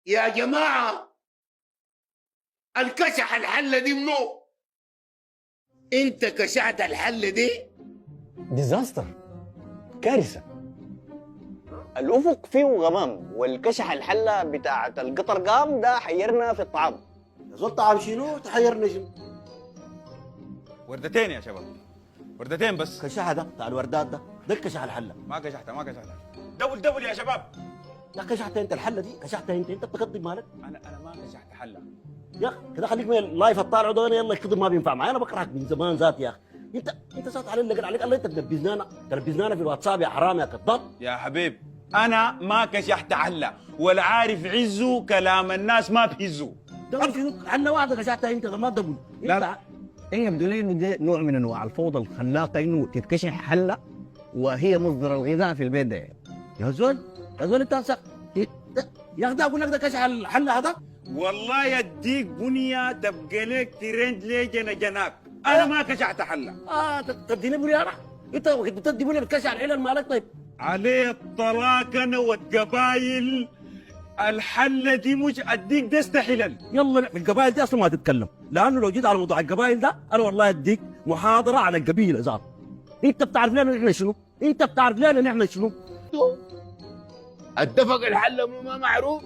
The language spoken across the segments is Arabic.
يا جماعة الكشح الحلة دي منو؟ انت كشعت الحلة دي؟ ديزاستر، كارثه. الافق فيه غمام، والكشح الحله بتاعت القطر قام ده حيرنا في الطعام. زول طعام شنو تحيرنا شنو؟ وردتين يا شباب، وردتين بس. كشحه ده بتاع الوردات ده الكشح الحله. ما كشحتها. دبل يا شباب. يا كشحت انت الحله دي، كشحتها انت بتقدم مالك. انا ما كشحت حله. يا اخي كده خليك من اللايف الطالع ده، يلا الكذب ما بينفع معي، انا بكرهك من زمان ذات يا اخي. انت سات علي اللي قال عليك الله، انت تلبسنانا في الواتساب يا حرام يا كذاب. يا حبيب انا ما كشحت حله، ولا عارف عزه كلام الناس ما بهزه. ده شنو حله واحده كشحتها انت ما تقول. لا ايه يبدو لي انه ده نوع من انواع الفوضى الخلاقه، انه تتكشح حله وهي مصدر الغذاء في البيت ده. يا زول انت يا اخي ده اقول لك ده كشح الحله هذا. والله يديك بنيه تبقى لك ترند لي جناك. انا ما كشحت حله. تديني بنيه انا؟ انت بتدي بنيه بتكشح العلل مالك طيب؟ عليه الطلاقنه والقبايل، الحله دي مش اديك دست حلل. يلا القبائل دي اصلا ما تتكلم، لانه لو جيت على موضوع القبائل ده انا والله اديك محاضره عن القبيله ذات. انت بتعرف لنا نحن شنو؟ انت بتعرف لنا نحن شنو؟ اتفق الحلة ما معروف.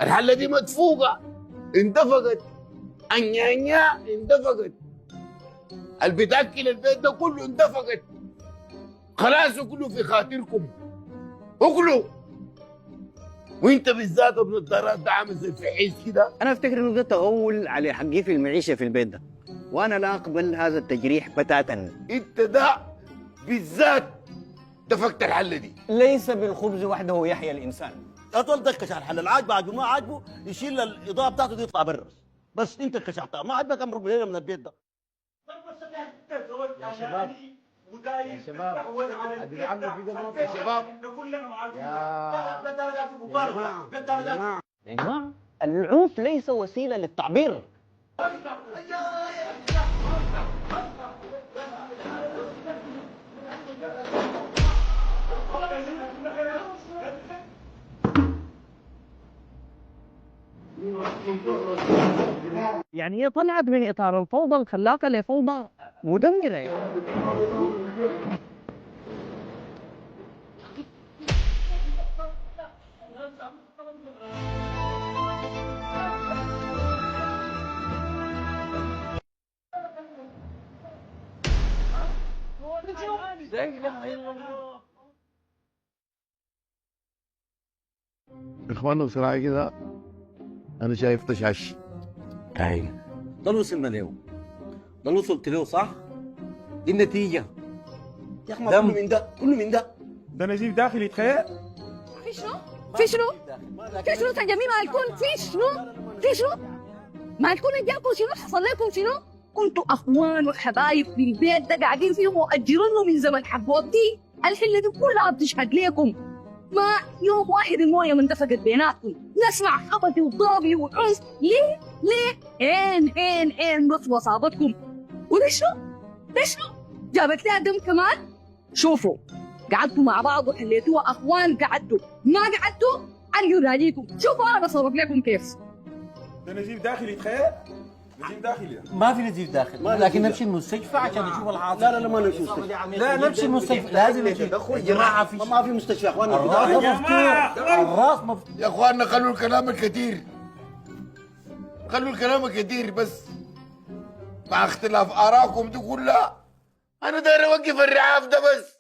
الحلة دي مدفوقة، اندفقت. انيانيا اندفقت. اللي بتاكل البيت ده كله اندفقت. خلاص كله في خاطركم، اكلوا. وانت بالذات ابن الدارات ده عامل زي الفحيش كده. انا افتكر انه ده تغول على حقي في المعيشه في البيت ده، وانا لا اقبل هذا التجريح بتاتا. انت ده بالذات دفقت الحلة دي. ليس بالخبز وحده يحيى الانسان. يا طول ده كشح الحل، العاجبه عاجبه ما عاجبه يشيل الاضاءه بتاعته دي يطلع برا. بس انت كشحتها ما عجبك امرك بينا من البيت ده. يا شباب يا شباب ادي عمرو في ده يا شباب يا جماعه العنف ليس وسيله للتعبير. يعني هي طلعت من اطار الفوضى الخلاقه لفوضى مدمره يعني. اخواننا بصراحه كده انا شايف تشعش. اي ده اللي وصلنا له، ده اللي وصلت له صح؟ دي النتيجه يا اخي. ما كله من ده ده نزيف داخلي تخيل. في شنو؟ في شنو؟ في شنو تجميع مالكم؟ في شنو؟ في شنو؟ مالكم جابكم شنو؟ حصل لكم شنو؟ كنتوا اخوان وحبايب في البيت ده قاعدين فيه مؤجرينه من زمن حبوبتي، الحله دي كلها بتشهد لكم. ما يوم واحد المويه ما اندفقت بيناتكم، نسمع خبطي وضربي وعنف، ليه؟ عين بس وصابتكم. وده شنو؟ ده شنو؟ جابت لها دم كمان؟ شوفوا قعدتوا مع بعض وحليتوها اخوان، قعدتوا ما قعدتوا ارجو راجيكم. شوفوا انا بصرف لكم كيف. ده نزيف داخلي تخيل. نزيف داخلي ده. ما في نزيف داخل، لكن نمشي المستشفى عشان نشوف الحاصل. لا ما نمشي المستشفى. لا نمشي المستشفى، لازم نجي. يا جماعه ما في مستشفى يا اخوانا. الراس مفتوح، الراس مفتوح. يا اخواننا خلوا الكلام الكثير، خلوا الكلام الكثير بس. مع اختلاف ارائكم دي كلها انا داير اوقف الرعاف ده بس.